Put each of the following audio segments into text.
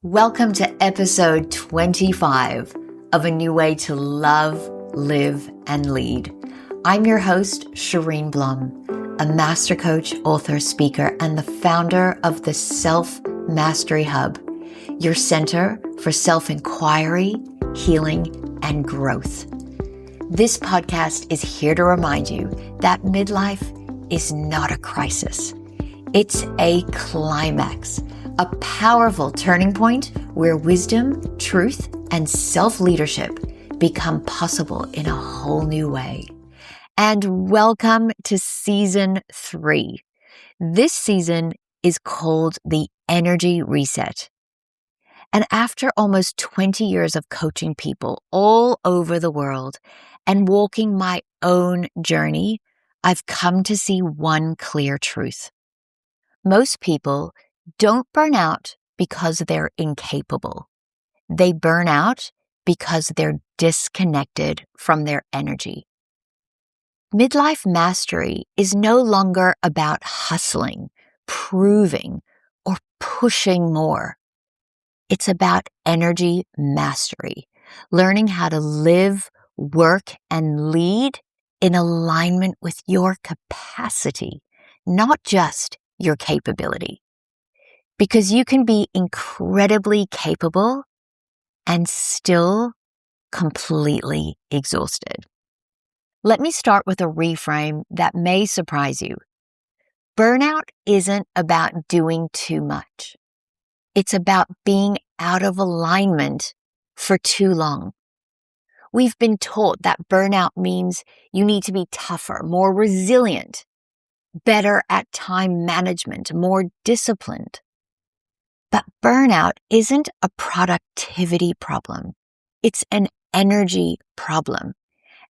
Welcome to episode 25 of A New Way to Love, Live, and Lead. I'm your host, Cheryne Blom, a master coach, author, speaker, and the founder of the Self-Mastery Hub, your center for self-inquiry, healing, and growth. This podcast is here to remind you that midlife is not a crisis. It's a climax, a powerful turning point where wisdom, truth, and self-leadership become possible in a whole new way. And welcome to season 3. This season is called the Energy Reset. And after almost 20 years of coaching people all over the world and walking my own journey, I've come to see one clear truth. Most people don't burn out because they're incapable. They burn out because they're disconnected from their energy. Midlife mastery is no longer about hustling, proving, or pushing more. It's about energy mastery, learning how to live, work, and lead in alignment with your capacity, not just your capability. Because you can be incredibly capable and still completely exhausted. Let me start with a reframe that may surprise you. Burnout isn't about doing too much. It's about being out of alignment for too long. We've been taught that burnout means you need to be tougher, more resilient, better at time management, more disciplined. But burnout isn't a productivity problem. It's an energy problem.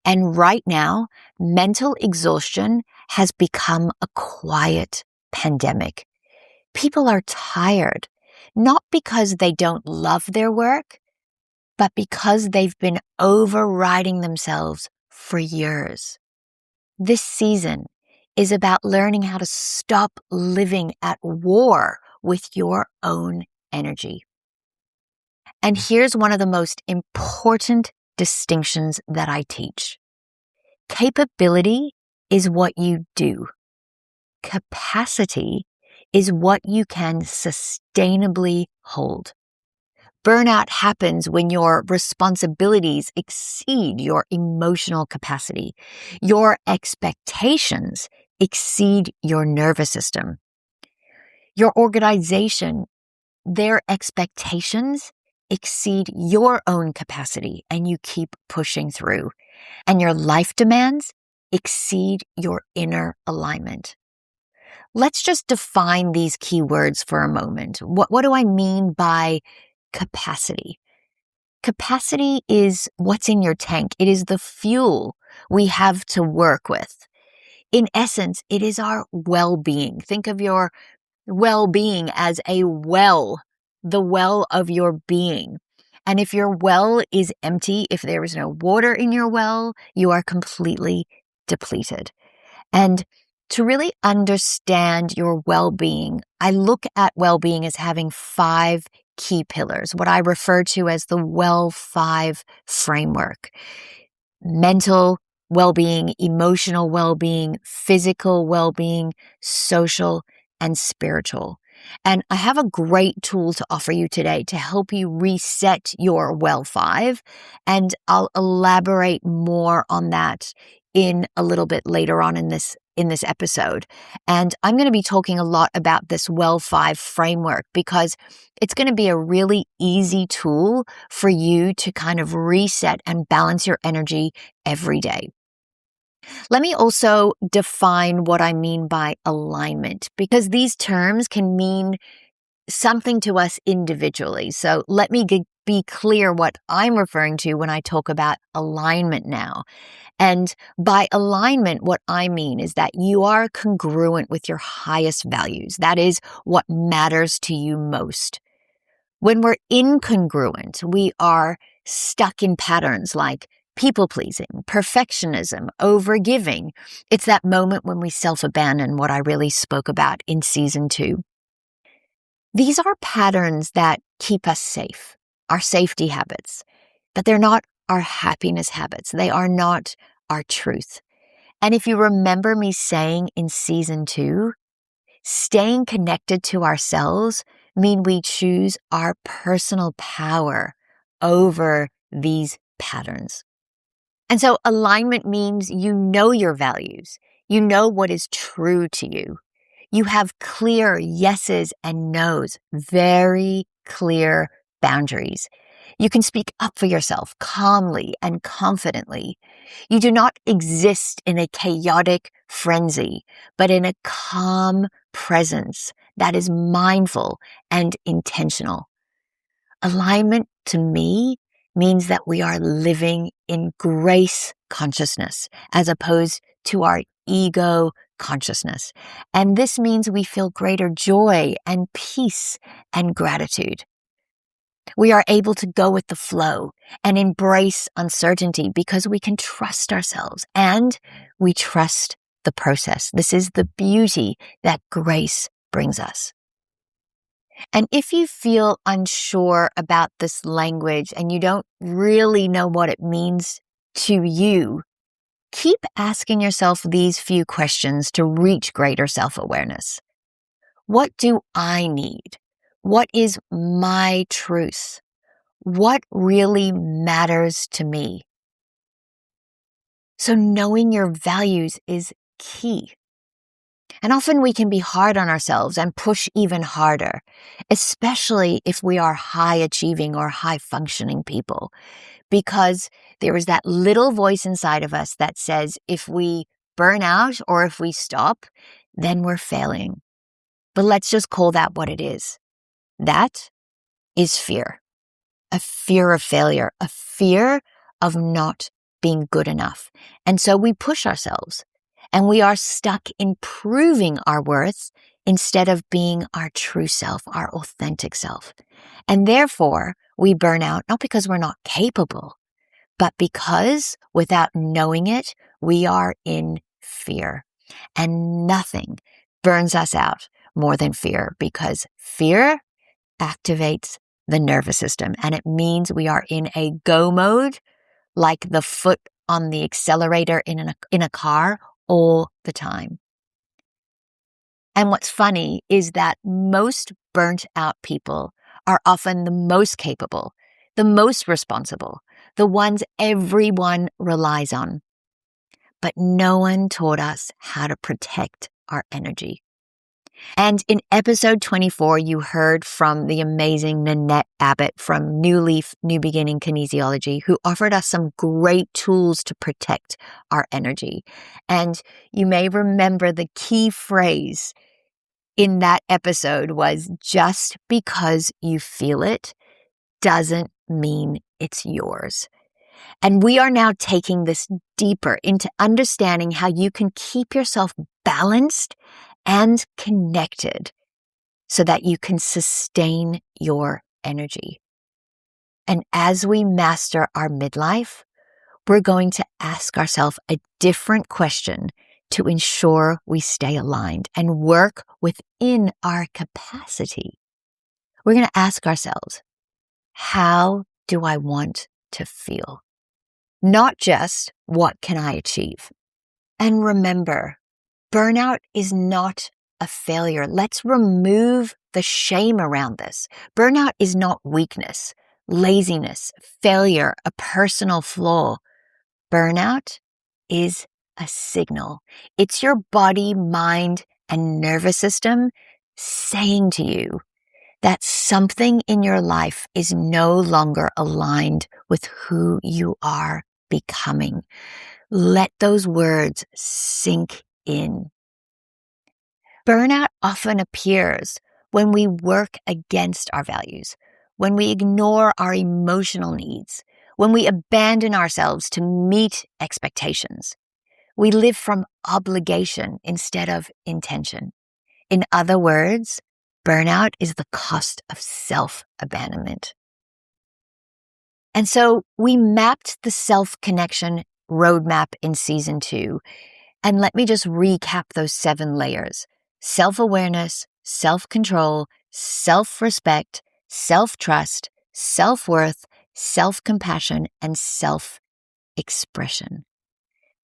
And right now, mental exhaustion has become a quiet pandemic. People are tired, not because they don't love their work, but because they've been overriding themselves for years. This season is about learning how to stop living at war with your own energy. And here's one of the most important distinctions that I teach. Capability is what you do. Capacity is what you can sustainably hold. Burnout happens when your responsibilities exceed your emotional capacity. Your expectations exceed your nervous system. Your organization, their expectations exceed your own capacity and you keep pushing through. And your life demands exceed your inner alignment. Let's just define these key words for a moment. What do I mean by capacity? Capacity is what's in your tank. It is the fuel we have to work with. In essence, it is our well-being. Think of your well-being as a well, the well of your being. And if your well is empty, if there is no water in your well, you are completely depleted. And to really understand your well-being, I look at well-being as having 5 key pillars, what I refer to as the Well 5 framework. Mental well-being, emotional well-being, physical well-being, social, and spiritual. And I have a great tool to offer you today to help you reset your Well 5. And I'll elaborate more on that in a little bit later on in this episode. And I'm going to be talking a lot about this Well 5 framework because it's going to be a really easy tool for you to kind of reset and balance your energy every day. Let me also define what I mean by alignment, because these terms can mean something to us individually. So let me be clear what I'm referring to when I talk about alignment now. And by alignment, what I mean is that you are congruent with your highest values. That is what matters to you most. When we're incongruent, we are stuck in patterns like people-pleasing, perfectionism, overgiving. It's that moment when we self-abandon, what I really spoke about in season 2. These are patterns that keep us safe, our safety habits, but they're not our happiness habits. They are not our truth. And if you remember me saying in season 2, staying connected to ourselves mean we choose our personal power over these patterns. And so alignment means you know your values. You know what is true to you. You have clear yeses and nos, very clear boundaries. You can speak up for yourself calmly and confidently. You do not exist in a chaotic frenzy, but in a calm presence that is mindful and intentional. Alignment to me means that we are living in grace consciousness as opposed to our ego consciousness. And this means we feel greater joy and peace and gratitude. We are able to go with the flow and embrace uncertainty because we can trust ourselves and we trust the process. This is the beauty that grace brings us. And if you feel unsure about this language and you don't really know what it means to you, keep asking yourself these few questions to reach greater self-awareness. What do I need? What is my truth? What really matters to me? So knowing your values is key. And often we can be hard on ourselves and push even harder, especially if we are high achieving or high functioning people, because there is that little voice inside of us that says if we burn out or if we stop, then we're failing. But let's just call that what it is. That is fear. A fear of failure, a fear of not being good enough. And so we push ourselves. And we are stuck in proving our worth instead of being our true self, our authentic self. And therefore, we burn out not because we're not capable, but because without knowing it, we are in fear. And nothing burns us out more than fear because fear activates the nervous system. And it means we are in a go mode, like the foot on the accelerator in a car all the time. And what's funny is that most burnt out people are often the most capable, the most responsible, the ones everyone relies on. But no one taught us how to protect our energy. And in episode 24, you heard from the amazing Nanette Abbott from New Leaf, New Beginning Kinesiology, who offered us some great tools to protect our energy. And you may remember the key phrase in that episode was, just because you feel it doesn't mean it's yours. And we are now taking this deeper into understanding how you can keep yourself balanced and connected so that you can sustain your energy. And as we master our midlife, we're going to ask ourselves a different question to ensure we stay aligned and work within our capacity. We're going to ask ourselves, how do I want to feel? Not just what can I achieve? And remember, burnout is not a failure. Let's remove the shame around this. Burnout is not weakness, laziness, failure, a personal flaw. Burnout is a signal. It's your body, mind, and nervous system saying to you that something in your life is no longer aligned with who you are becoming. Let those words sink in. Burnout often appears when we work against our values, when we ignore our emotional needs, when we abandon ourselves to meet expectations. We live from obligation instead of intention. In other words, burnout is the cost of self-abandonment. And so we mapped the self-connection roadmap in season 2. And let me just recap those 7 layers: self-awareness, self-control, self-respect, self-trust, self-worth, self-compassion, and self-expression.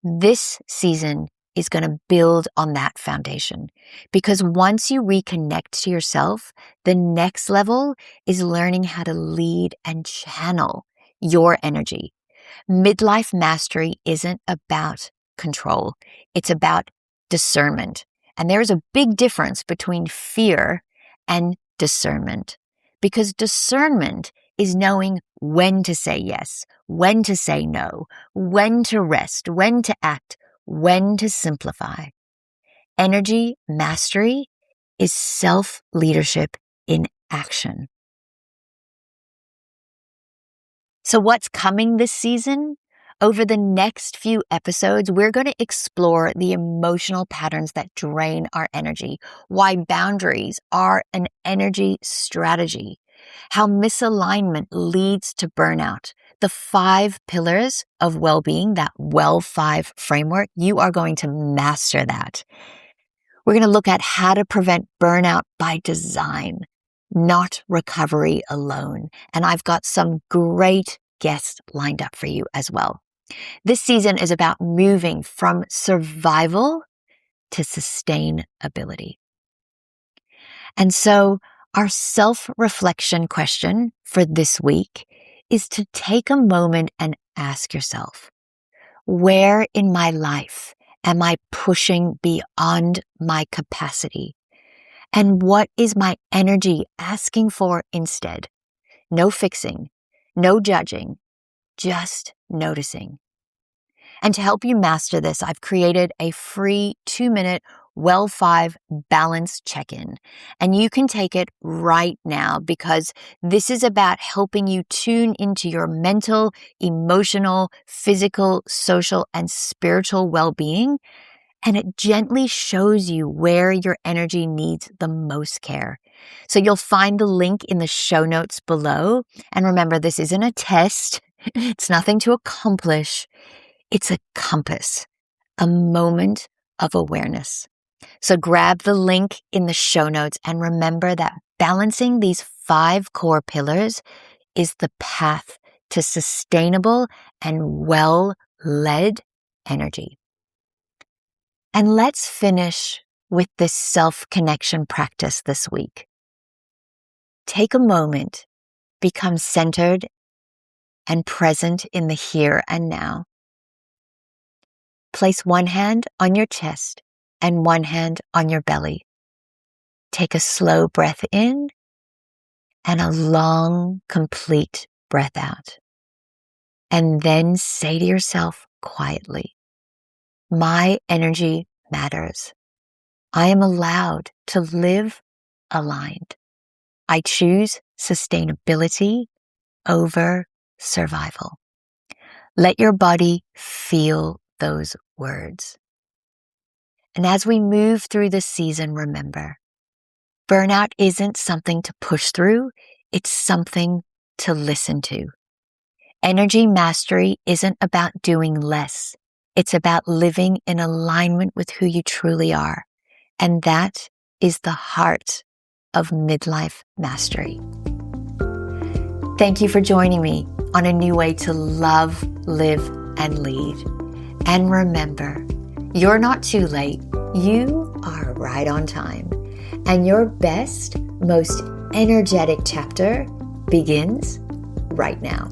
This season is going to build on that foundation, because once you reconnect to yourself, the next level is learning how to lead and channel your energy. Midlife mastery isn't about control. It's about discernment. And there's a big difference between fear and discernment, because discernment is knowing when to say yes, when to say no, when to rest, when to act, when to simplify. Energy mastery is self-leadership in action. So what's coming this season? Over the next few episodes, we're going to explore the emotional patterns that drain our energy, why boundaries are an energy strategy, how misalignment leads to burnout, the 5 pillars of well-being, that Well 5 framework. You are going to master that. We're going to look at how to prevent burnout by design, not recovery alone. And I've got some great guests lined up for you as well. This season is about moving from survival to sustainability. And so our self-reflection question for this week is to take a moment and ask yourself, where in my life am I pushing beyond my capacity? And what is my energy asking for instead? No fixing, no judging, just noticing. And to help you master this, I've created a free 2-minute Well 5 balance check-in. And you can take it right now, because this is about helping you tune into your mental, emotional, physical, social, and spiritual well-being. And it gently shows you where your energy needs the most care. So you'll find the link in the show notes below. And remember, this isn't a test. It's nothing to accomplish. It's a compass, a moment of awareness. So grab the link in the show notes and remember that balancing these 5 core pillars is the path to sustainable and well-led energy. And let's finish with this self-connection practice this week. Take a moment, become centered and present in the here and now. Place one hand on your chest and one hand on your belly. Take a slow breath in and a long, complete breath out. And then say to yourself quietly, my energy matters. I am allowed to live aligned. I choose sustainability over survival. Let your body feel those words. And as we move through this season, remember, burnout isn't something to push through, it's something to listen to. Energy mastery isn't about doing less, it's about living in alignment with who you truly are. And that is the heart of midlife mastery. Thank you for joining me on a new way to love, live, and lead. And remember, you're not too late. You are right on time. And your best, most energetic chapter begins right now.